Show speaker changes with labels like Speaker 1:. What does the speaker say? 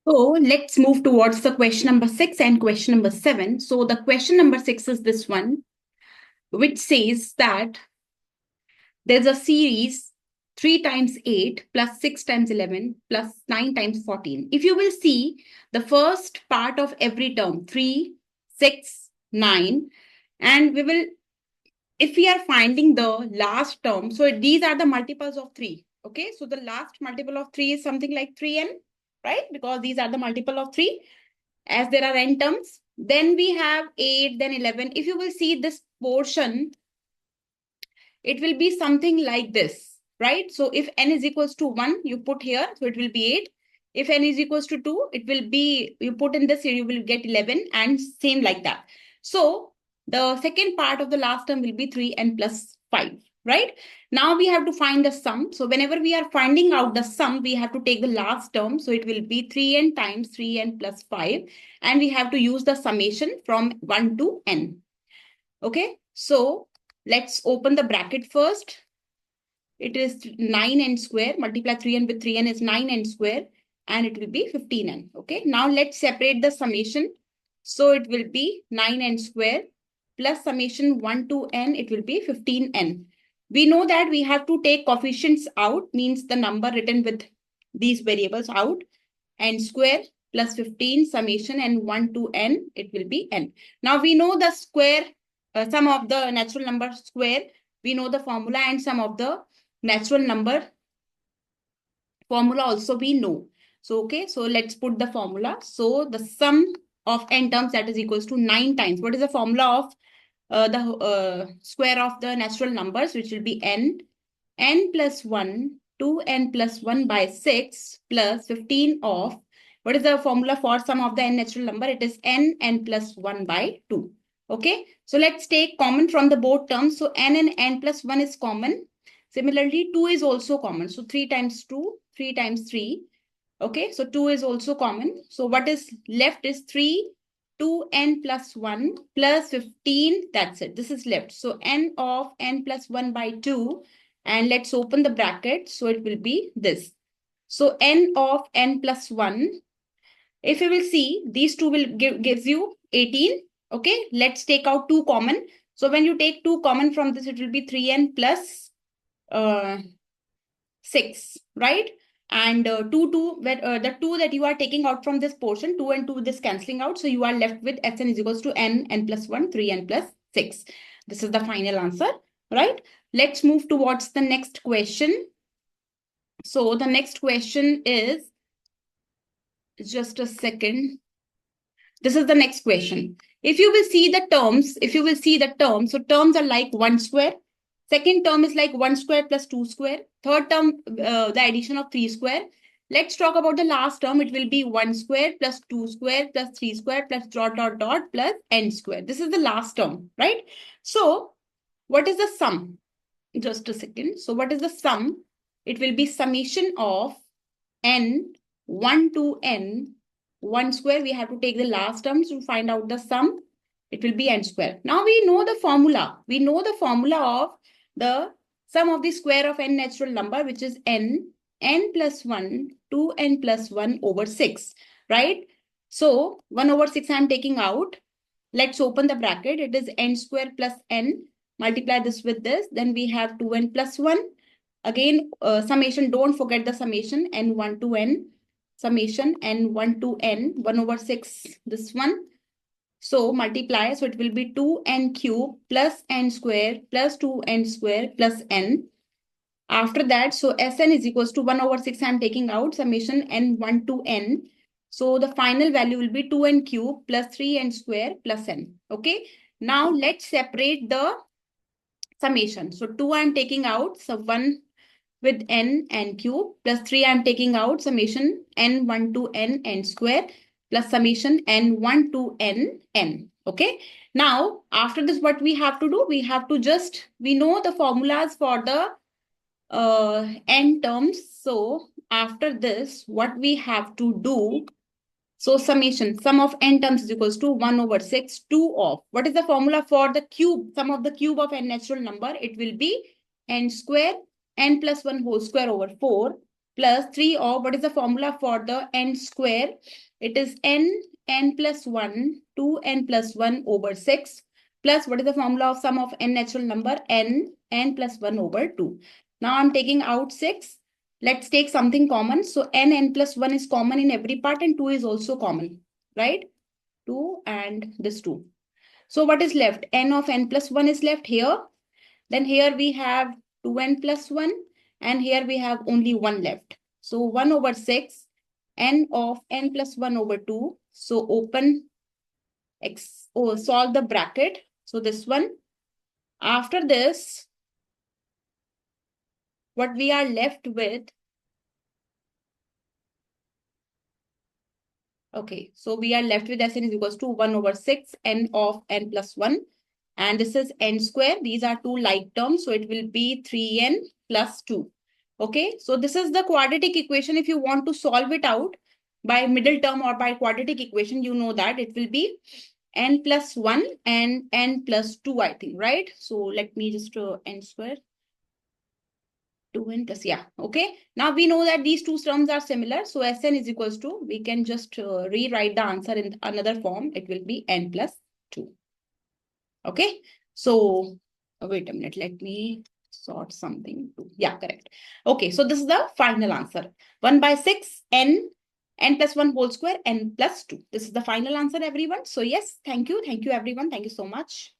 Speaker 1: So let's move towards the question number 6 and question number 7. So the question number 6 is this one, which says that there's a series 3 times 8 plus 6 times 11 plus 9 times 14. If you will see the first part of every term, 3, 6, 9, and we will, if we are finding the last term, so these are the multiples of 3. Okay, so the last multiple of 3 is something like 3n, right? Because these are the multiple of 3 as there are n terms. Then we have 8, then 11. If you will see this portion, it will be something like this, right? So if n is equals to 1, you put here, so it will be 8. If n is equals to 2, it will be, you put in this here, you will get 11 and same like that. So the second part of the last term will be 3n plus 5, right? Now we have to find the sum. So whenever we are finding out the sum, we have to take the last term. So it will be 3n times 3n plus 5. And we have to use the summation from 1 to n. Okay, so let's open the bracket first. It is 9n square. Multiply 3n with 3n is 9n square. And it will be 15n. Okay, now let's separate the summation. So it will be 9n square plus summation 1 to n. It will be 15n. We know that we have to take coefficients out, means the number written with these variables out. N square plus 15 summation and 1 to n, it will be n. Now we know the square, sum of the natural number square. We know the formula, and sum of the natural number formula also we know. So, okay, so let's put the formula. So the sum of n terms, that is equals to 9 times. What is the formula of the square of the natural numbers, which will be n plus 1, 2n plus 1 by 6 plus 15 of, what is the formula for sum of the n natural number? It is n plus 1 by 2. Okay, so let's take common from the both terms. So n and n plus 1 is common. Similarly, 2 is also common. So 3 times 2, 3 times 3. Okay, so 2 is also common. So what is left is 3, 2n plus 1 plus 15. That's it. This is left. So n of n plus 1 by 2. And let's open the bracket. So it will be this. So n of n plus 1. If you will see, these two will gives you 18. Okay, let's take out 2 common. So when you take 2 common from this, it will be 3n plus 6, right? And 2, the 2 that you are taking out from this portion, 2 and 2, this cancelling out. So you are left with Sn is equals to n plus 1, 3n plus 6. This is the final answer, right? Let's move towards the next question. So the next question is, just a second. This is the next question. If you will see the terms, so terms are like 1 square. Second term is like 1 square plus 2 square. Third term, the addition of 3 square. Let's talk about the last term. It will be 1 square plus 2 square plus 3 square plus dot dot dot plus n square. This is the last term, right? So what is the sum? Just a second. So what is the sum? It will be summation of n 1 to n 1 square. We have to take the last terms to find out the sum. It will be n square. Now we know the formula. We know the formula of the sum of the square of n natural number, which is n plus 1, 2n plus 1 over 6, right? So 1 over 6 I am taking out. Let's open the bracket. It is n square plus n. Multiply this with this. Then we have 2n plus 1. Again, summation, don't forget the summation, n1 to n. Summation n1 to n, 1 over 6, this one. So multiply, so it will be 2n cube plus n square plus 2n square plus n. After that, so Sn is equals to 1 over 6, I am taking out, summation n1 to n. So the final value will be 2n cube plus 3n square plus n. Okay, now let's separate the summation. So 2 I am taking out, so 1 with n cube plus 3 I am taking out, summation n1 to n square plus summation n1 to n. Okay. Now, after this, what we have to do? We have to just, we know the formulas for the n terms. So after this, what we have to do? So summation, sum of n terms is equals to 1 over 6, 2 of, what is the formula for the cube? Sum of the cube of n natural number, it will be n square, n plus 1 whole square over 4 plus 3 of, what is the formula for the n square? It is n plus 1, 2n plus 1 over 6, plus what is the formula of sum of n natural number? n plus 1 over 2. Now I'm taking out 6. Let's take something common. So n plus 1 is common in every part and 2 is also common, right? 2 and this 2. So what is left? N of n plus 1 is left here. Then here we have 2n plus 1 and here we have only 1 left. So 1 over 6, n of n plus 1 over 2. So open, solve the bracket. So this one. After this, what we are left with, okay, so we are left with Sn is equals to 1 over 6, n of n plus 1. And this is n square. These are two like terms. So it will be 3n plus 2. Okay, so this is the quadratic equation. If you want to solve it out by middle term or by quadratic equation, you know that it will be n plus 1 and n plus 2, I think, right? So let me just n square. 2n plus, yeah, okay. Now we know that these two terms are similar. So Sn is equals to, we can just rewrite the answer in another form. It will be n plus 2. Okay, so wait a minute, let me sort something. Yeah, correct. Okay, so this is the final answer. 1 by 6, n plus 1 whole square, n plus 2. This is the final answer, everyone. So yes, thank you. Thank you, everyone. Thank you so much.